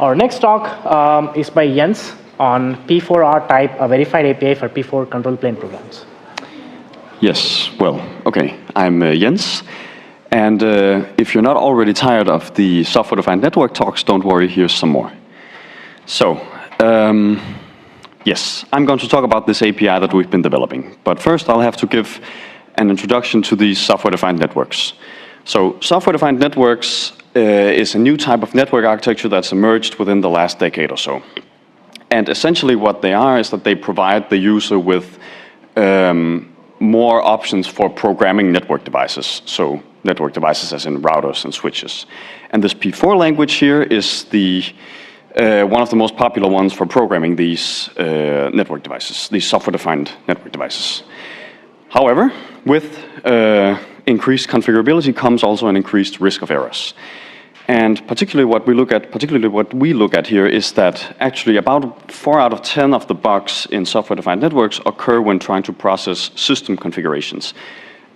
Our next talk is by Jens on P4R-Type, a verified API for P4 control plane programs. Yes, well, okay, I'm Jens. And if you're not already tired of the software-defined network talks, don't worry, here's some more. So, yes, I'm going to talk about this API that we've been developing. But first, I'll have to give an introduction to these software-defined networks. So, software-defined networks is a new type of network architecture that's emerged within the last decade or so. And essentially what they are is that they provide the user with more options for programming network devices. So network devices as in routers and switches. And this P4 language here is the one of the most popular ones for programming these network devices, these software-defined network devices. However, with increased configurability comes also an increased risk of errors. And particularly what we look at here is that actually about 4 out of 10 of the bugs in software-defined networks occur when trying to process system configurations.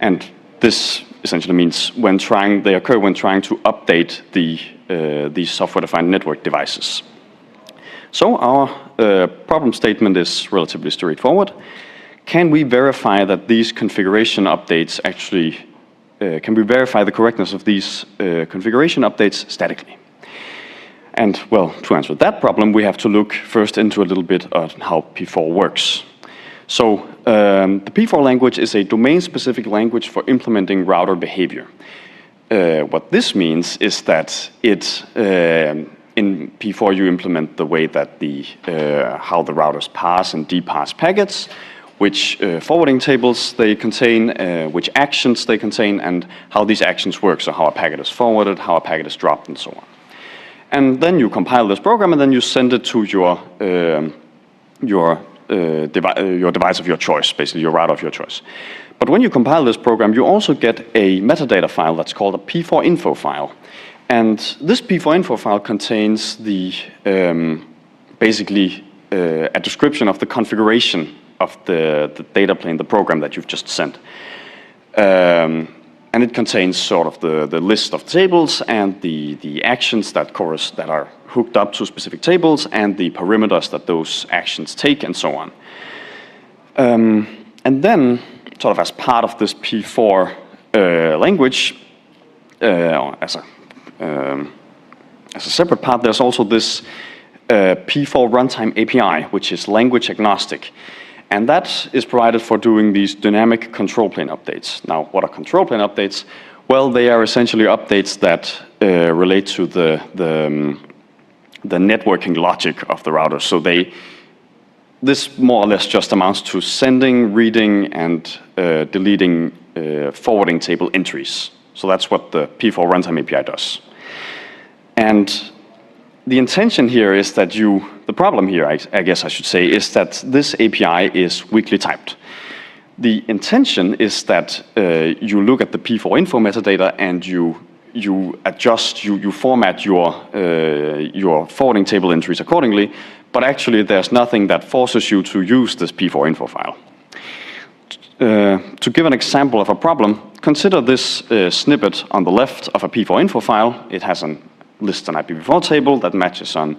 And this essentially means they occur when trying to update these software-defined network devices. So our problem statement is relatively straightforward. Can we verify that these configuration updates actually can we verify the correctness of these configuration updates statically? And well, to answer that problem, we have to look first into a little bit on how P4 works. So the P4 language is a domain-specific language for implementing router behavior. What this means is that in P4 you implement the way that how the routers pass and depass packets, which forwarding tables they contain, which actions they contain, and how these actions work, so how a packet is forwarded, how a packet is dropped, and so on. And then you compile this program, and then you send it to your device of your choice, basically your router of your choice. But when you compile this program, you also get a metadata file that's called a P4info file. And this P4info file contains basically a description of the configuration of the data plane, the program that you've just sent. And it contains sort of the list of tables and the actions that are hooked up to specific tables and the parameters that those actions take and so on. And then, sort of as part of this P4 language, as a separate part, there's also this P4Runtime API, which is language agnostic. And that is provided for doing these dynamic control plane updates. Now, what are control plane updates? Well, they are essentially updates that relate to the networking logic of the router. So this more or less just amounts to sending, reading, and deleting forwarding table entries. So that's what the P4Runtime API does. And the intention here is that the problem here, I guess I should say, is that this API is weakly typed. The intention is that you look at the P4info metadata and you adjust, you format your forwarding table entries accordingly, but actually there's nothing that forces you to use this P4info file. To give an example of a problem, consider this snippet on the left of a P4info file. It has lists an IPv4 table that matches on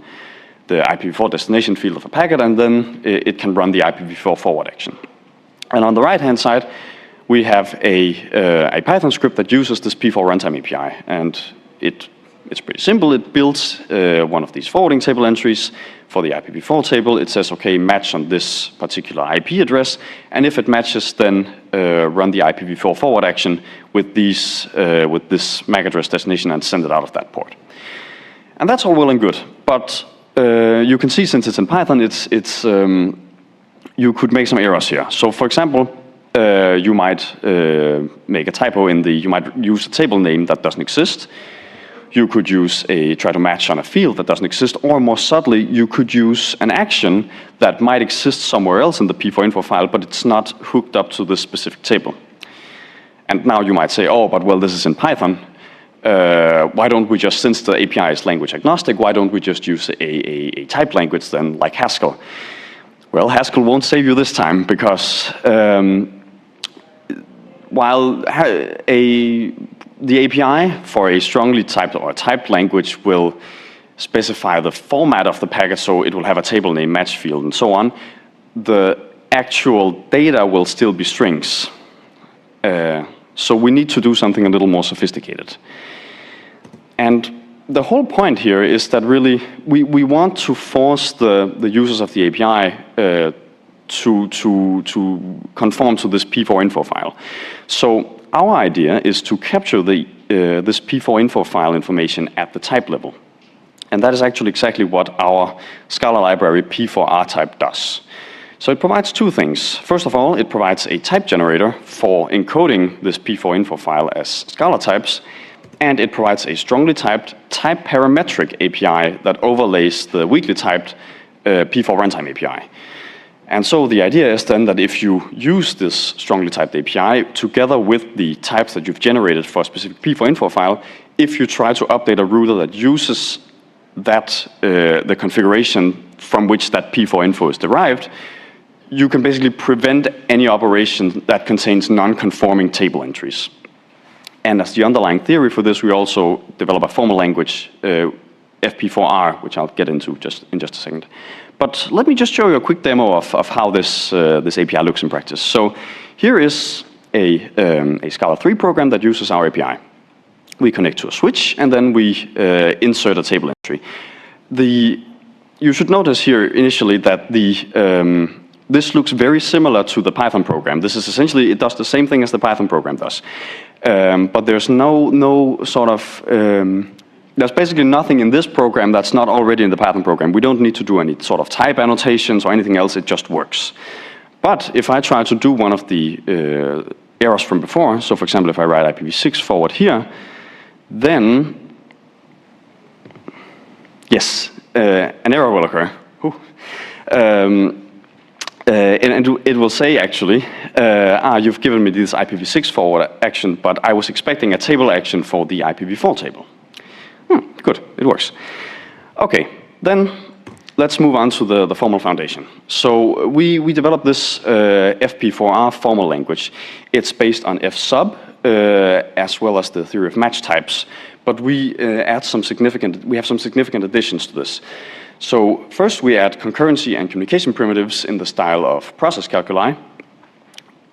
the IPv4 destination field of a packet, and then it can run the IPv4 forward action. And on the right-hand side, we have a Python script that uses this P4Runtime API, and it's pretty simple. It builds one of these forwarding table entries for the IPv4 table. It says, okay, match on this particular IP address, and if it matches, then run the IPv4 forward action with this MAC address destination and send it out of that port. And that's all well and good, but you can see since it's in Python, you could make some errors here. So for example, you might make a typo you might use a table name that doesn't exist. You could try to match on a field that doesn't exist, or more subtly, you could use an action that might exist somewhere else in the P4info file, but it's not hooked up to this specific table. And now you might say, oh, but well, this is in Python. Why don't we just, since the API is language agnostic, why don't we just use a type language then, like Haskell? Well, Haskell won't save you this time, because while the API for a strongly typed or typed language will specify the format of the packet, so it will have a table name match field and so on, the actual data will still be strings. So we need to do something a little more sophisticated. And the whole point here is that really we want to force the users of the API to conform to this P4 info file. So our idea is to capture this P4 info file information at the type level. And that is actually exactly what our Scala library P4R-Type does. So it provides two things. First of all, it provides a type generator for encoding this P4 info file as Scala types, and it provides a strongly typed type parametric API that overlays the weakly typed P4Runtime API. And so the idea is then that if you use this strongly typed API together with the types that you've generated for a specific P4 info file, if you try to update a router that uses that the configuration from which that P4 info is derived, you can basically prevent any operation that contains non-conforming table entries. And as the underlying theory for this, we also develop a formal language, P4R, which I'll get into in just a second. But let me just show you a quick demo of how this API looks in practice. So here is a Scala 3 program that uses our API. We connect to a switch, and then we insert a table entry. You should notice here initially that this looks very similar to the Python program. This is essentially, it does the same thing as the Python program does. But there's no sort of, there's basically nothing in this program that's not already in the Python program. We don't need to do any sort of type annotations or anything else, it just works. But if I try to do one of the errors from before, so for example, if I write IPv6 forward here, then, yes, an error will occur. And it will say actually, you've given me this IPv6 forward action, but I was expecting a table action for the IPv4 table. Good, it works. Okay, then let's move on to the formal foundation. So we developed this P4R formal language. It's based on F-sub, as well as the theory of match types, but we have some significant additions to this. So first we add concurrency and communication primitives in the style of process calculi.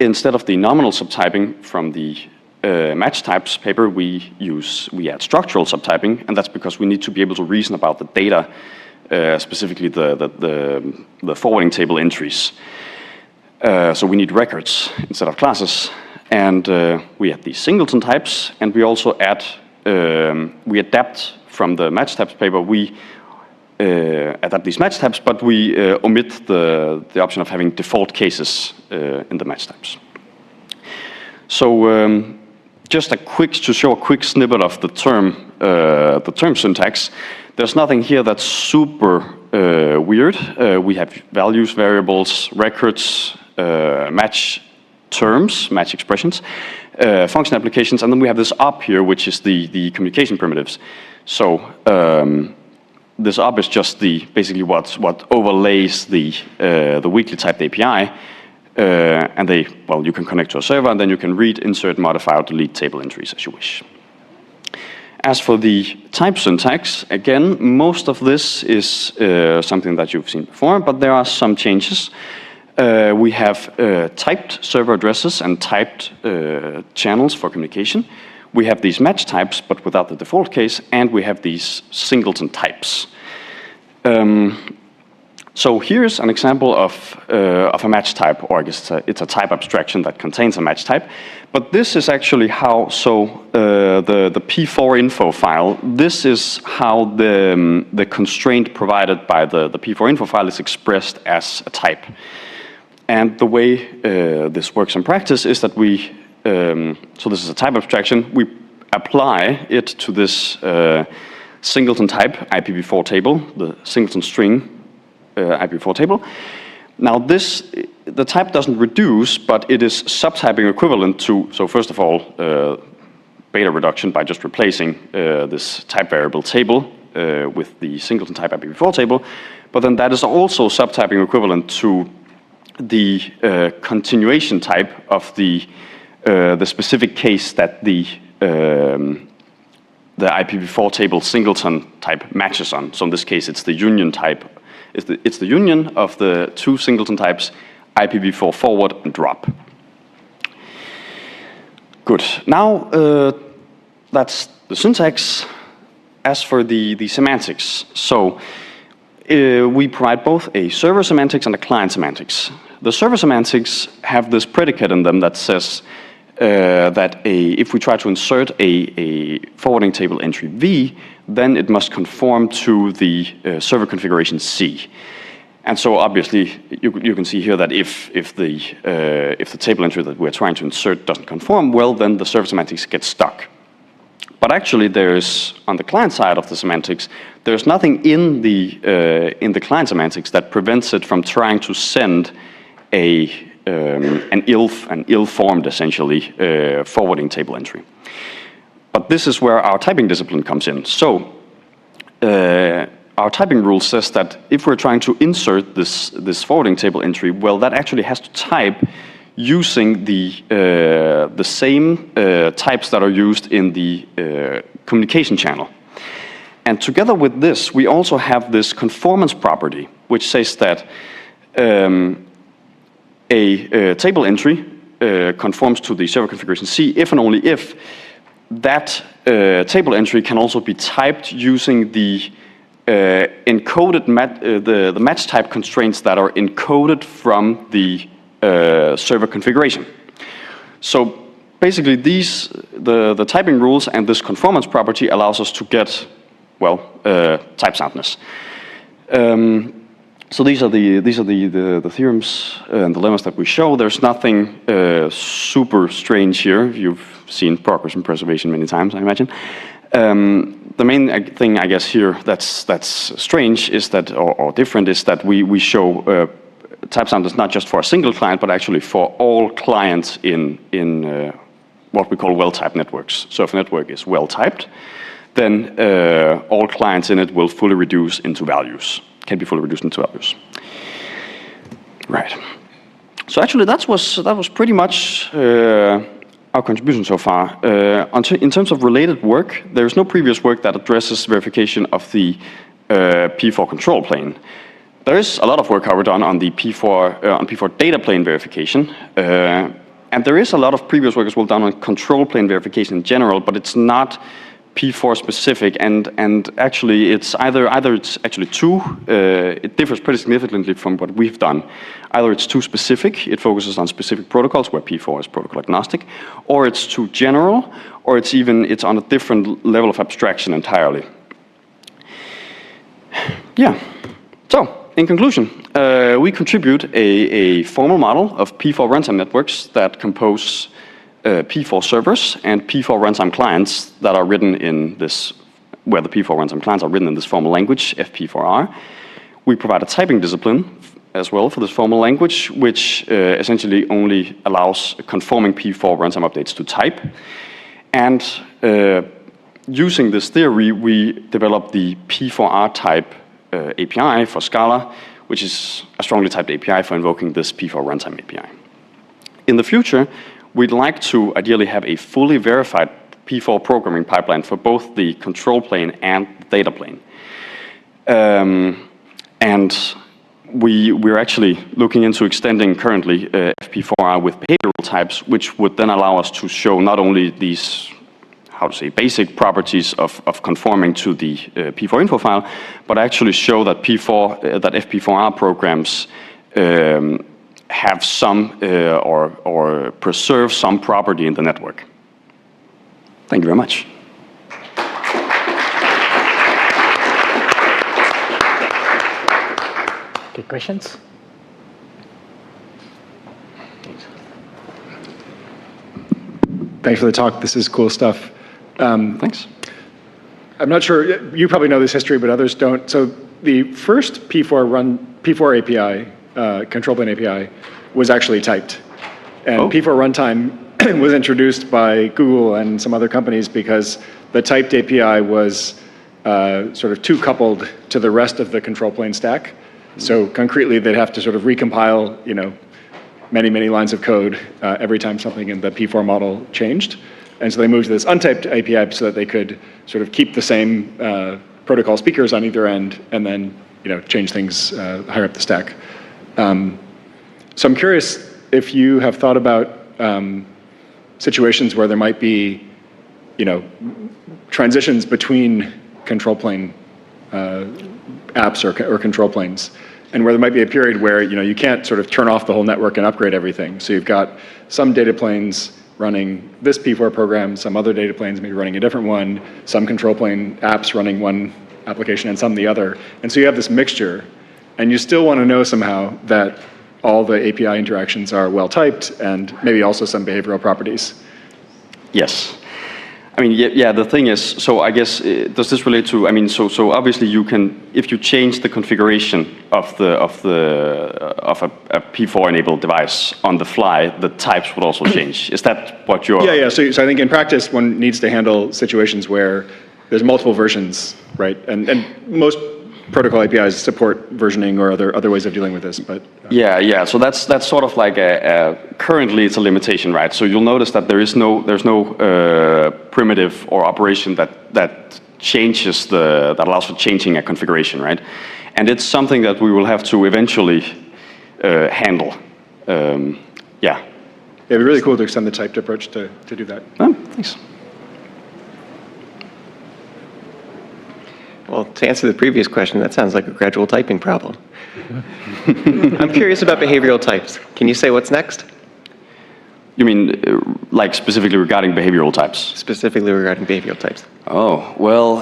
Instead of the nominal subtyping from the match types paper, we add structural subtyping, and that's because we need to be able to reason about the data, specifically the forwarding table entries. So we need records instead of classes, and we add these singleton types, and we also add, we adapt from the match types paper, we adapt these match types, but we omit the option of having default cases in the match types. So just to show a quick snippet of the term syntax. There's nothing here that's super weird. We have values, variables, records, match terms, match expressions, function applications, and then we have this op here, which is the communication primitives. So this op is just basically what overlays the weakly typed API, and you can connect to a server, and then you can read, insert, modify, or delete table entries as you wish. As for the type syntax, again, most of this is something that you've seen before, but there are some changes. We have typed server addresses and typed channels for communication. We have these match types, but without the default case, and we have these singleton types. So here's an example of a match type, or I guess it's a type abstraction that contains a match type. But this is actually how, the P4 info file, this is how the constraint provided by the P4 info file is expressed as a type. And the way this works in practice is that so this is a type abstraction, we apply it to this singleton type IPv4 table, the singleton string IPv4 table. Now the type doesn't reduce, but it is subtyping equivalent to, so first of all, beta reduction by just replacing this type variable table with the singleton type IPv4 table, but then that is also subtyping equivalent to the continuation type of the specific case that the the IPv4 table singleton type matches on. So in this case, it's the union type. It's the union of the two singleton types, IPv4 forward and drop. Good. Now, that's the syntax. As for the semantics, so we provide both a server semantics and a client semantics. The server semantics have this predicate in them that says that if we try to insert a forwarding table entry V, then it must conform to the server configuration C. And so obviously you can see here that if the table entry that we're trying to insert doesn't conform, well, then the server semantics get stuck. But actually there's, on the client side of the semantics, there's nothing in the client semantics that prevents it from trying to send an ill-formed, essentially, forwarding table entry. But this is where our typing discipline comes in. So our typing rule says that if we're trying to insert this forwarding table entry, well, that actually has to type using the same types that are used in the communication channel. And together with this, we also have this conformance property, which says that a table entry conforms to the server configuration C if and only if that table entry can also be typed using the encoded the match type constraints that are encoded from the server configuration. So basically the typing rules and this conformance property allows us to get, well, type soundness. So these are the theorems and the lemmas that we show. There's nothing super strange here. You've seen progress and preservation many times, I imagine. The main thing, I guess, here that's strange is that, or different, is that we show type soundness not just for a single client, but actually for all clients in what we call well-typed networks. So if a network is well-typed, then all clients in it will fully reduce into values, can be fully reduced into values. Right. So actually that was pretty much our contribution so far. In terms of related work, there is no previous work that addresses verification of the P4 control plane. There is a lot of work, however, done on the P4 data plane verification. And there is a lot of previous work as well done on control plane verification in general, but it's not P4 specific, and actually it's either it's actually too, it differs pretty significantly from what we've done. Either it's too specific, it focuses on specific protocols where P4 is protocol agnostic, or it's too general, or it's on a different level of abstraction entirely. Yeah, so in conclusion, we contribute a formal model of P4 runtime networks that compose P4 servers and P4 runtime clients that are written in this, where the P4 runtime clients are written in this formal language, P4R. We provide a typing discipline as well for this formal language, which essentially only allows conforming P4 runtime updates to type. And using this theory, we developed the P4R-Type API for Scala, which is a strongly typed API for invoking this P4 runtime API. In the future, we'd like to ideally have a fully verified P4 programming pipeline for both the control plane and the data plane. And we're actually looking into extending currently P4R with behavioral types, which would then allow us to show not only these, basic properties of conforming to the P4 info file, but actually show that P4R programs have some or preserve some property in the network. Thank you very much. Okay, questions? Thanks for the talk. This is cool stuff. Thanks. I'm not sure, you probably know this history, but others don't. So the first P4 API, control plane API, was actually typed. And P4 runtime was introduced by Google and some other companies because the typed API was sort of too coupled to the rest of the control plane stack. So concretely, they'd have to sort of recompile, many, many lines of code every time something in the P4 model changed. And so they moved to this untyped API so that they could sort of keep the same protocol speakers on either end and then change things higher up the stack. So I'm curious if you have thought about situations where there might be transitions between control plane apps or control planes, and where there might be a period where you can't sort of turn off the whole network and upgrade everything. So you've got some data planes running this P4 program, some other data planes maybe running a different one, some control plane apps running one application and some the other. And so you have this mixture, and you still want to know somehow that all the API interactions are well typed and maybe also some behavioral properties. Yes. I mean, yeah, the thing is, so I guess, does this relate to, I mean, so obviously you can, if you change the configuration of a P4 enabled device on the fly, the types would also change. Is that what you're? Yeah. So I think in practice, one needs to handle situations where there's multiple versions, right? And most protocol APIs support versioning or other ways of dealing with this, but yeah. So that's sort of like currently it's a limitation, right? So you'll notice that there's no primitive or operation that changes that allows for changing a configuration, right? And it's something that we will have to eventually handle. Yeah. It'd be really cool to extend the typed approach to do that. Oh, thanks. Well, to answer the previous question, that sounds like a gradual typing problem. I'm curious about behavioral types. Can you say what's next? You mean like specifically regarding behavioral types? Specifically regarding behavioral types. Oh, well,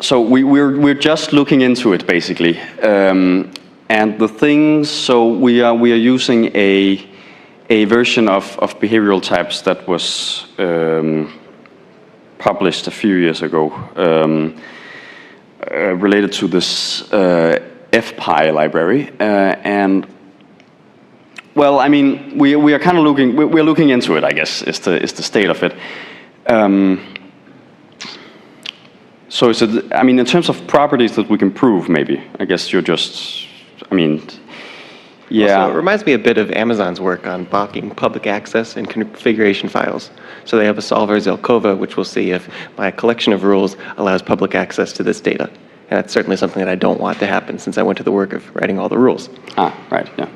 so we're just looking into it basically. And the things, so we are using a version of behavioral types that was published a few years ago, related to this FPI library, and well, I mean, we are kind of we're looking into it, I guess, is the state of it. So I mean, in terms of properties that we can prove, maybe, I guess you're just, I mean, yeah. Also, it reminds me a bit of Amazon's work on blocking public access and configuration files. So they have a solver, Zelkova, which will see if my collection of rules allows public access to this data. And that's certainly something that I don't want to happen since I went to the work of writing all the rules. Ah, right, yeah.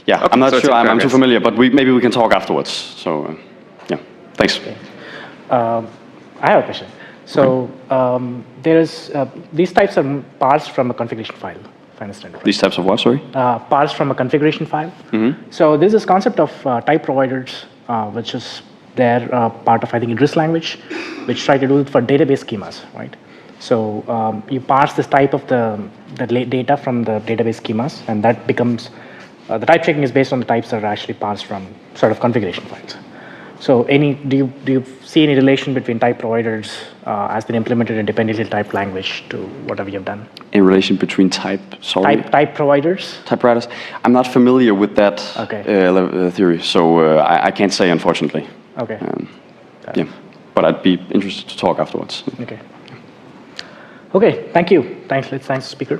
Yeah, Okay, I'm not so sure, I'm too familiar, but maybe we can talk afterwards. So, yeah, thanks. Okay. I have a question. So these types are parsed from a configuration file, if I understand it right. These types of what, sorry? Parsed from a configuration file. So there's this concept of type providers, which is their part of, I think, Idris language, which try to do it for database schemas, right? So you parse this type of the data from the database schemas, and that becomes, the type checking is based on the types that are actually parsed from sort of configuration files. So do you see any relation between type providers as been implemented in independently typed language to whatever you've done? In relation between type Providers? Type providers? I'm not familiar with that theory, so I can't say, unfortunately. Okay. Yeah, but I'd be interested to talk afterwards. Okay. Okay, thank you. Thanks, speaker.